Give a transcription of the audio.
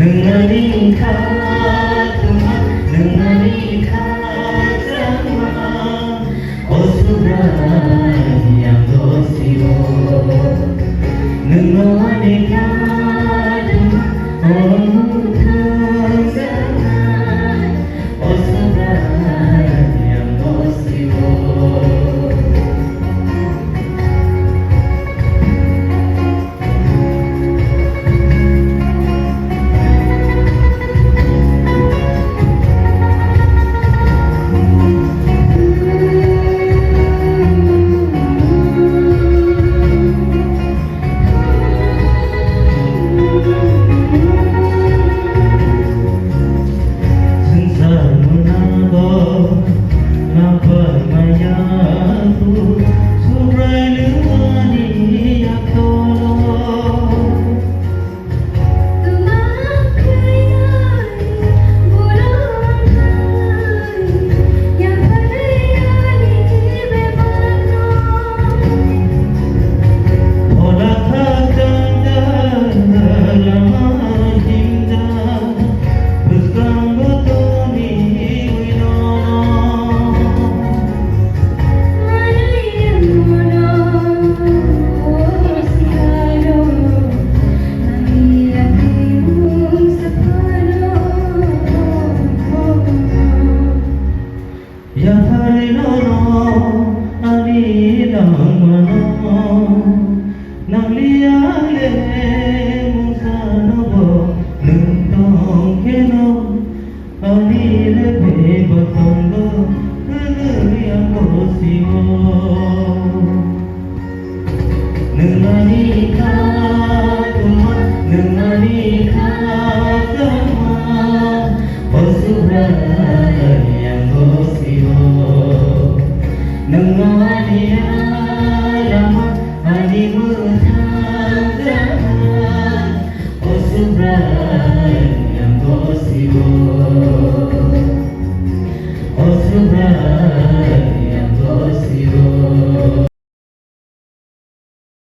능아니 가두마 능아니 가자마 어수라니 양도시오 능아니 가두마 어무타자마 어수라니 양도시오 nang liale musanobo nung keno alile bebo tongo yang kosiwo nengani kaguma nengani kagama osuran yang kosiwo nengani alama animutanggaman osuran yang kosiwo osuran yang kosiwo